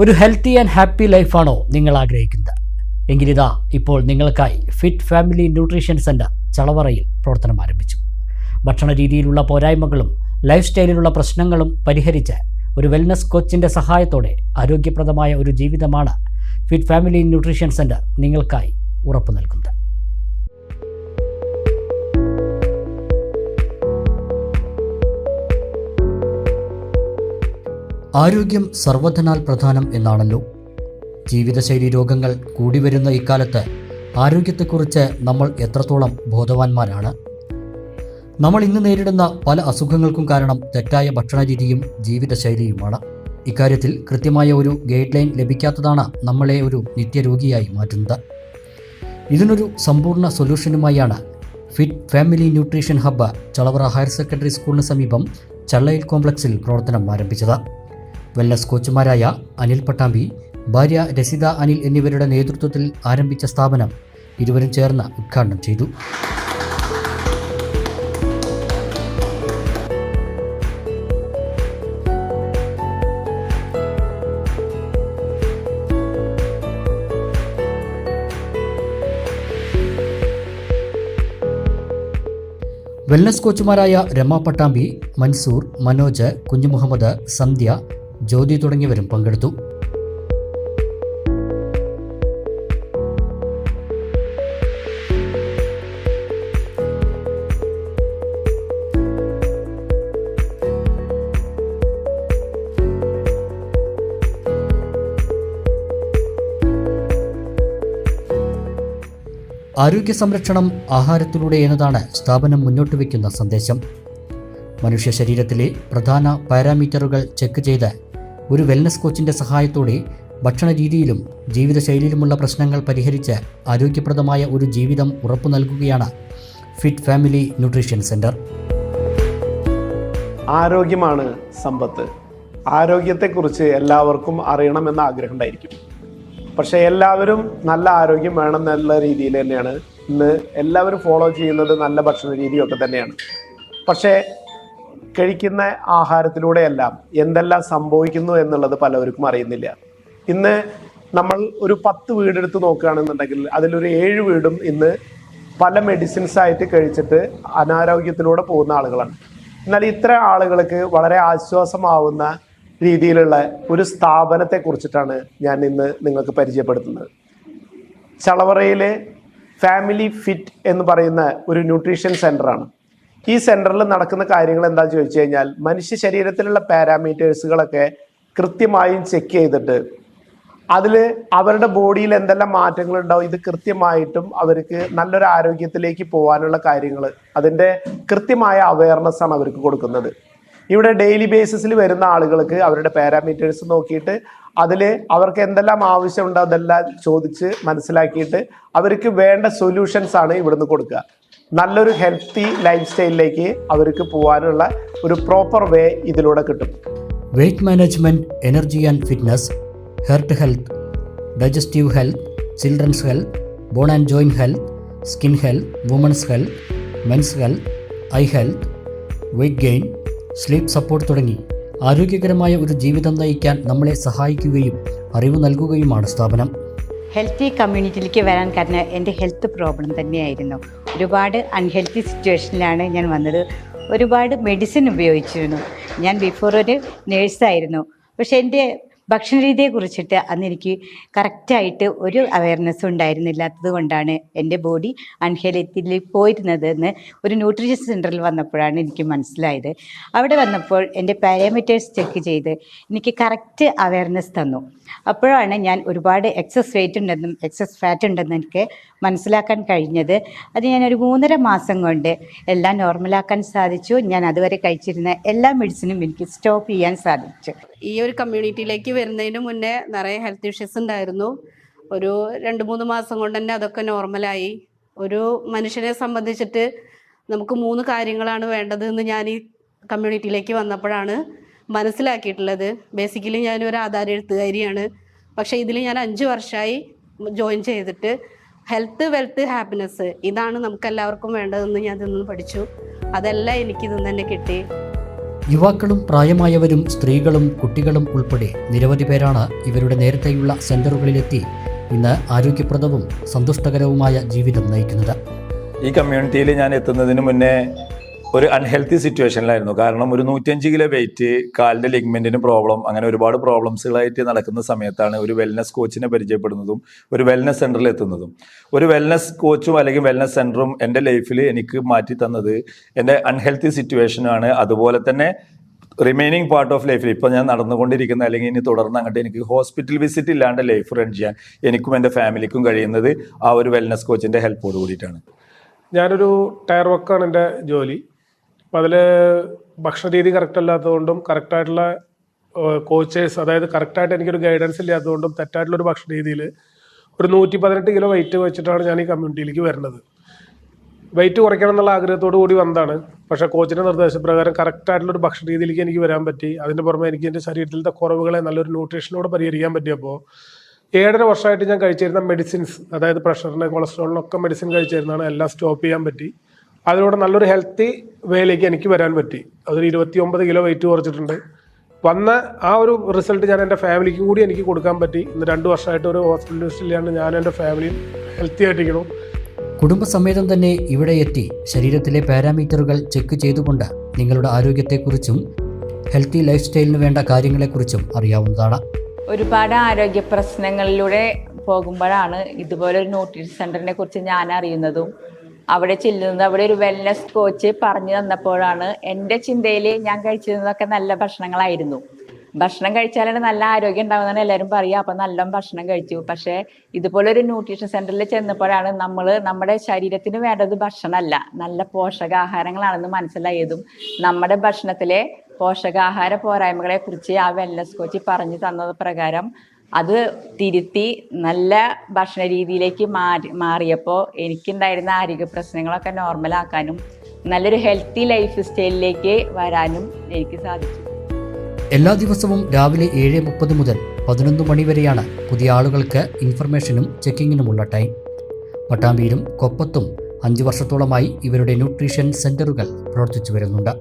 ഒരു healthy and happy ലൈഫാണോ നിങ്ങൾ ആഗ്രഹിക്കുന്നത്? എങ്കിലിതാ ഇപ്പോൾ നിങ്ങൾക്കായി ഫിറ്റ് ഫാമിലി ന്യൂട്രീഷൻ സെൻറ്റർ ചളവറയിൽ പ്രവർത്തനം ആരംഭിച്ചു. ഭക്ഷണ രീതിയിലുള്ള പോരായ്മകളും ലൈഫ് സ്റ്റൈലിലുള്ള പ്രശ്നങ്ങളും പരിഹരിച്ച് ഒരു വെൽനസ് കോച്ചിൻ്റെ സഹായത്തോടെ ആരോഗ്യപ്രദമായ ഒരു ജീവിതമാണ് ഫിറ്റ് ഫാമിലി ന്യൂട്രീഷൻ സെൻറ്റർ നിങ്ങൾക്കായി ഉറപ്പു നൽകുന്നത്. ആരോഗ്യം സർവ്വധനാൽ പ്രധാനം എന്നാണല്ലോ. ജീവിതശൈലി രോഗങ്ങൾ കൂടിവരുന്ന ഇക്കാലത്ത് ആരോഗ്യത്തെക്കുറിച്ച് നമ്മൾ എത്രത്തോളം ബോധവാന്മാരാണ്? നമ്മൾ ഇന്ന് നേരിടുന്ന പല അസുഖങ്ങൾക്കും കാരണം തെറ്റായ ഭക്ഷണരീതിയും ജീവിതശൈലിയുമാണ്. ഇക്കാര്യത്തിൽ കൃത്യമായ ഒരു ഗൈഡ് ലൈൻ ലഭിക്കാത്തതാണ് നമ്മളെ ഒരു നിത്യരോഗിയായി മാറ്റുന്നത്. ഇതിനൊരു സമ്പൂർണ്ണ സൊല്യൂഷനുമായാണ് fit family nutrition hub Chalavara higher secondary സ്കൂളിന് സമീപം ചള്ളയിൽ കോംപ്ലക്സിൽ പ്രവർത്തനം ആരംഭിച്ചത്. വെൽനസ് കോച്ചുമാരായ അനിൽ പട്ടാമ്പി, ഭാര്യ രസിത അനിൽ എന്നിവരുടെ നേതൃത്വത്തിൽ ആരംഭിച്ച സ്ഥാപനം ഇരുവരും ചേർന്ന് ഉദ്ഘാടനം ചെയ്തു. വെൽനസ് കോച്ചുമാരായ രമ പട്ടാമ്പി, മൻസൂർ, മനോജ്, കുഞ്ഞുമുഹമ്മദ്, സന്ധ്യ, ജ്യോതി തുടങ്ങിയവരും പങ്കെടുത്തു. ആരോഗ്യ സംരക്ഷണം ആഹാരത്തിലൂടെ എന്നതാണ് സ്ഥാപനം മുന്നോട്ട് വയ്ക്കുന്ന സന്ദേശം. മനുഷ്യ ശരീരത്തിലെ പ്രധാന പാരാമീറ്ററുകൾ ചെക്ക് ചെയ്ത് ഒരു വെൽനസ് കോച്ചിൻ്റെ സഹായത്തോടെ ഭക്ഷണ രീതിയിലും ജീവിതശൈലിയിലുമുള്ള പ്രശ്നങ്ങൾ പരിഹരിച്ച് ആരോഗ്യപ്രദമായ ഒരു ജീവിതം ഉറപ്പു നൽകുകയാണ് ഫിറ്റ് ഫാമിലി ന്യൂട്രീഷൻ സെൻറ്റർ. ആരോഗ്യമാണ് സമ്പത്ത്. ആരോഗ്യത്തെക്കുറിച്ച് എല്ലാവർക്കും അറിയണമെന്ന ആഗ്രഹം ഉണ്ടായിരിക്കും. പക്ഷേ എല്ലാവരും നല്ല ആരോഗ്യം വേണം എന്നുള്ള രീതിയിൽ തന്നെയാണ് ഇന്ന് എല്ലാവരും ഫോളോ ചെയ്യുന്നത്. നല്ല ഭക്ഷണ രീതിയൊക്കെ തന്നെയാണ്. പക്ഷേ കഴിക്കുന്ന ആഹാരത്തിലൂടെയെല്ലാം എന്തെല്ലാം സംഭവിക്കുന്നു എന്നുള്ളത് പലവർക്കും അറിയുന്നില്ല. ഇന്ന് നമ്മൾ ഒരു 10 വീടെടുത്ത് നോക്കുകയാണെന്നുണ്ടെങ്കിൽ അതിലൊരു 7 വീടും ഇന്ന് പല മെഡിസിൻസ് ആയിട്ട് കഴിച്ചിട്ട് അനാരോഗ്യത്തിലൂടെ പോകുന്ന ആളുകളാണ്. എന്നാൽ ഇത്തരം ആളുകൾക്ക് വളരെ ആശ്വാസമാവുന്ന രീതിയിലുള്ള ഒരു സ്ഥാപനത്തെ കുറിച്ചിട്ടാണ് ഞാൻ ഇന്ന് നിങ്ങൾക്ക് പരിചയപ്പെടുത്തുന്നത്. ചളവറയിലെ ഫാമിലി ഫിറ്റ് എന്ന് പറയുന്ന ഒരു ന്യൂട്രീഷൻ സെൻ്ററാണ്. ഈ സെൻറ്ററിൽ നടക്കുന്ന കാര്യങ്ങൾ എന്താണെന്ന് ചോദിച്ചു കഴിഞ്ഞാൽ, മനുഷ്യ ശരീരത്തിലുള്ള പാരാമീറ്റേഴ്സുകളൊക്കെ കൃത്യമായും ചെക്ക് ചെയ്തിട്ട് അതിൽ അവരുടെ ബോഡിയിൽ എന്തെല്ലാം മാറ്റങ്ങൾ ഉണ്ടാവും, ഇത് കൃത്യമായിട്ടും അവർക്ക് നല്ലൊരു ആരോഗ്യത്തിലേക്ക് പോകാനുള്ള കാര്യങ്ങൾ, അതിൻ്റെ കൃത്യമായ അവയർനെസ് ആണ് അവർക്ക് കൊടുക്കുന്നത്. ഇവിടെ ഡെയിലി ബേസിസിൽ വരുന്ന ആളുകൾക്ക് അവരുടെ പാരാമീറ്റേഴ്സ് നോക്കിയിട്ട് അതിൽ അവർക്ക് എന്തെല്ലാം ആവശ്യമുണ്ടോ അതെല്ലാം ചോദിച്ച് മനസ്സിലാക്കിയിട്ട് അവർക്ക് വേണ്ട സൊല്യൂഷൻസ് ആണ് ഇവിടുന്ന് കൊടുക്കുക. നല്ലൊരു ഹെൽത്തി ലൈഫ് സ്റ്റൈലിലേക്ക് അവർക്ക് പോകാനുള്ള ഒരു പ്രോപ്പർ വേ ഇതിലൂടെ കിട്ടും. Weight management, energy and fitness, heart health, digestive health, children's health, bone and joint health, skin health, women's health, men's health, eye health, weight gain, sleep support തുടങ്ങി ആരോഗ്യകരമായ ഒരു ജീവിതം നയിക്കാൻ നമ്മളെ സഹായിക്കുകയും അറിവ് നൽകുകയുമാണ് സ്ഥാപനം. ഹെൽത്തി കമ്മ്യൂണിറ്റിയിലേക്ക് വരാൻ കാരണം എൻ്റെ ഹെൽത്ത് പ്രോബ്ലം തന്നെയായിരുന്നു. ഒരുപാട് അൺഹെൽത്തി സിറ്റുവേഷനിലാണ് ഞാൻ വന്നത്. ഒരുപാട് മെഡിസിൻ ഉപയോഗിച്ചിരുന്നു. ഞാൻ ബിഫോർ ഒരു നേഴ്സായിരുന്നു. പക്ഷേ എൻ്റെ ഭക്ഷണ രീതിയെ കുറിച്ചിട്ട് അന്ന് എനിക്ക് കറക്റ്റായിട്ട് ഒരു അവയർനെസ്സും ഉണ്ടായിരുന്നില്ലാത്തത് കൊണ്ടാണ് എൻ്റെ ബോഡി അൺഹെൽത്തിൽ പോയിരുന്നതെന്ന് ഒരു ന്യൂട്രീഷൻ സെൻറ്ററിൽ വന്നപ്പോഴാണ് എനിക്ക് മനസ്സിലായത്. അവിടെ വന്നപ്പോൾ എൻ്റെ പാരാമീറ്റേഴ്സ് ചെക്ക് ചെയ്ത് എനിക്ക് കറക്റ്റ് അവയർനെസ് തന്നു. അപ്പോഴാണ് ഞാൻ ഒരുപാട് എക്സസ് വെയിറ്റ് ഉണ്ടെന്നും എക്സസ് ഫാറ്റ് ഉണ്ടെന്നും എനിക്ക് മനസ്സിലാക്കാൻ കഴിഞ്ഞത്. അത് ഞാനൊരു 3.5 മാസം കൊണ്ട് എല്ലാം നോർമലാക്കാൻ സാധിച്ചു. ഞാൻ അതുവരെ കഴിച്ചിരുന്ന എല്ലാ മെഡിസിനും എനിക്ക് സ്റ്റോപ്പ് ചെയ്യാൻ സാധിച്ചു. ഈ ഒരു കമ്മ്യൂണിറ്റിയിലേക്ക് വരുന്നതിന് മുന്നേ നിറയെ ഹെൽത്ത് ഇഷ്യൂസ് ഉണ്ടായിരുന്നു. ഒരു 2-3 മാസം കൊണ്ട് തന്നെ അതൊക്കെ നോർമലായി. ഒരു മനുഷ്യനെ സംബന്ധിച്ചിട്ട് നമുക്ക് 3 കാര്യങ്ങളാണ് വേണ്ടത് എന്ന് ഞാൻ ഈ കമ്മ്യൂണിറ്റിയിലേക്ക് വന്നപ്പോഴാണ് മനസ്സിലാക്കിയിട്ടുള്ളത്. ബേസിക്കലി ഞാനൊരു ആധാര എഴുത്തുകാരിയാണ്. പക്ഷേ ഇതിൽ ഞാൻ 5 വർഷമായി ജോയിൻ ചെയ്തിട്ട് ഹെൽത്ത്, വെൽത്ത്, ഹാപ്പിനെസ് ഇതാണ് നമുക്കെല്ലാവർക്കും വേണ്ടതെന്ന് ഞാൻ ഇതിൽ നിന്ന് പഠിച്ചു. അതെല്ലാം എനിക്കിതിൽ നിന്ന് തന്നെ കിട്ടി. യുവാക്കളും പ്രായമായവരും സ്ത്രീകളും കുട്ടികളും ഉൾപ്പെടെ നിരവധി പേരാണ് ഇവരുടെ നേരത്തെയുള്ള സെന്ററുകളിലെത്തി ഇന്ന് ആരോഗ്യപ്രദവും സന്തുഷ്ടകരവുമായ ജീവിതം നയിക്കുന്നത്. ഈ കമ്മ്യൂണിറ്റിയിൽ ഞാൻ എത്തുന്നതിന് മുന്നേ ഒരു അൺഹെൽത്തി സിറ്റുവേഷനിലായിരുന്നു. കാരണം ഒരു 105 കിലോ വെയിറ്റ്, കാലിൻ്റെ ലിഗ്മെൻറ്റിന് പ്രോബ്ലം, അങ്ങനെ ഒരുപാട് പ്രോബ്ലംസുകളായിട്ട് നടക്കുന്ന സമയത്താണ് ഒരു വെൽനസ് കോച്ചിനെ പരിചയപ്പെടുന്നതും ഒരു വെൽനസ് സെൻറ്ററിൽ എത്തുന്നതും. ഒരു വെൽനസ് കോച്ചും അല്ലെങ്കിൽ വെൽനസ് സെൻറ്ററും എൻ്റെ ലൈഫിൽ എനിക്ക് മാറ്റി തന്നത് എൻ്റെ അൺഹെൽത്തി സിറ്റുവേഷനാണ്. അതുപോലെ തന്നെ റിമൈനിങ് പാർട്ട് ഓഫ് ലൈഫിൽ ഇപ്പോൾ ഞാൻ നടന്നുകൊണ്ടിരിക്കുന്ന അല്ലെങ്കിൽ ഇനി തുടർന്ന് അങ്ങോട്ട് എനിക്ക് ഹോസ്പിറ്റൽ വിസിറ്റ് ഇല്ലാണ്ട് ലൈഫ് റൺ ചെയ്യാൻ എനിക്കും എൻ്റെ ഫാമിലിക്കും കഴിയുന്നത് ആ ഒരു വെൽനസ് കോച്ചിൻ്റെ ഹെൽപ്പോട് കൂടിയിട്ടാണ്. ഞാനൊരു ടയർ വർക്കാണ് എൻ്റെ ജോലി. അപ്പോൾ അതിൽ ഭക്ഷണ രീതി കറക്റ്റ് അല്ലാത്തതുകൊണ്ടും കറക്റ്റായിട്ടുള്ള കോച്ചേഴ്സ്, അതായത് കറക്റ്റായിട്ട് എനിക്കൊരു ഗൈഡൻസ് ഇല്ലാത്തതുകൊണ്ടും തെറ്റായിട്ടുള്ളൊരു ഭക്ഷണ രീതിയിൽ ഒരു 118 കിലോ വെയിറ്റ് വെച്ചിട്ടാണ് ഞാൻ ഈ കമ്മ്യൂണിറ്റിയിലേക്ക് വരുന്നത്. വെയിറ്റ് കുറയ്ക്കണം എന്നുള്ള ആഗ്രഹത്തോടു കൂടി വന്നതാണ്. പക്ഷേ കോച്ചിൻ്റെ നിർദ്ദേശപ്രകാരം കറക്റ്റായിട്ടുള്ളൊരു ഭക്ഷണ രീതിയിലേക്ക് എനിക്ക് വരാൻ പറ്റി. അതിൻ്റെ പുറമെ എനിക്ക് എൻ്റെ ശരീരത്തിലത്തെ കുറവുകളെ നല്ലൊരു ന്യൂട്രീഷനോട് പരിഹരിക്കാൻ പറ്റിയപ്പോൾ 7.5 വർഷമായിട്ട് ഞാൻ കഴിച്ചിരുന്ന മെഡിസിൻസ്, അതായത് പ്രഷറിന് കൊളസ്ട്രോളിനൊക്കെ മെഡിസിൻ കഴിച്ചിരുന്നതാണ്, എല്ലാം സ്റ്റോപ്പ് ചെയ്യാൻ പറ്റി. അതിലൂടെ നല്ലൊരു ഹെൽത്തി വേയിലേക്ക് എനിക്ക് വരാൻ പറ്റി. അതൊരു 29 കിലോ വെയിറ്റ് കുറച്ചിട്ടുണ്ട്. വന്ന ആ ഒരു റിസൾട്ട് ഞാൻ എൻ്റെ ഫാമിലിക്കും കൂടി എനിക്ക് കൊടുക്കാൻ പറ്റി. ഇന്ന് 2 വർഷമായിട്ട് ഒരു ഹോസ്പിറ്റൽ ലിസ്റ്റിലാണ് ഞാനും എൻ്റെ ഫാമിലിയും ഹെൽത്തി ആയിട്ടിരിക്കണം. കുടുംബസമേതം തന്നെ ഇവിടെ എത്തി ശരീരത്തിലെ പാരാമീറ്ററുകൾ ചെക്ക് ചെയ്തുകൊണ്ട് നിങ്ങളുടെ ആരോഗ്യത്തെക്കുറിച്ചും ഹെൽത്തി ലൈഫ് സ്റ്റൈലിന് വേണ്ട കാര്യങ്ങളെക്കുറിച്ചും അറിയാവുന്നതാണ്. ഒരുപാട് ആരോഗ്യ പ്രശ്നങ്ങളിലൂടെ പോകുമ്പോഴാണ് ഇതുപോലൊരു ന്യൂട്രീഷൻ സെൻ്ററിനെ കുറിച്ച് ഞാൻ അറിയുന്നതും അവിടെ ചെല്ലുന്നത്. അവിടെ ഒരു വെൽനസ് കോച്ച് പറഞ്ഞു തന്നപ്പോഴാണ് എൻ്റെ ചിന്തയിൽ ഞാൻ കഴിച്ചിരുന്നതൊക്കെ നല്ല ഭക്ഷണങ്ങളായിരുന്നു. ഭക്ഷണം കഴിച്ചാലാണ് നല്ല ആരോഗ്യം ഉണ്ടാകുന്നതെന്ന് എല്ലാവരും പറയുക. അപ്പം നല്ല ഭക്ഷണം കഴിച്ചു. പക്ഷേ ഇതുപോലൊരു ന്യൂട്രീഷൻ സെൻ്ററിൽ ചെന്നപ്പോഴാണ് നമ്മുടെ ശരീരത്തിന് വേണ്ടത് ഭക്ഷണമല്ല, നല്ല പോഷകാഹാരങ്ങളാണെന്ന് മനസ്സിലായതും നമ്മുടെ ഭക്ഷണത്തിലെ പോഷകാഹാര പോരായ്മകളെക്കുറിച്ച് ആ വെൽനസ് കോച്ച് പറഞ്ഞു തന്നത് പ്രകാരം അത് തിരുത്തി നല്ല ഭക്ഷണ രീതിയിലേക്ക് മാറിയപ്പോൾ എനിക്കുണ്ടായിരുന്ന ആരോഗ്യ പ്രശ്നങ്ങളൊക്കെ നോർമലാക്കാനും നല്ലൊരു ഹെൽത്തി ലൈഫ് സ്റ്റൈലിലേക്ക് വരാനും എനിക്ക് സാധിച്ചു. എല്ലാ ദിവസവും രാവിലെ 7:30 മുതൽ 11 മണി വരെയാണ് പുതിയ ആളുകൾക്ക് ഇൻഫർമേഷനും ചെക്കിങ്ങിനുമുള്ള ടൈം. പട്ടാമ്പിയിലും കൊപ്പത്തും 5 വർഷത്തോളമായി ഇവരുടെ ന്യൂട്രീഷൻ സെൻ്ററുകൾ പ്രവർത്തിച്ചു വരുന്നുണ്ട്.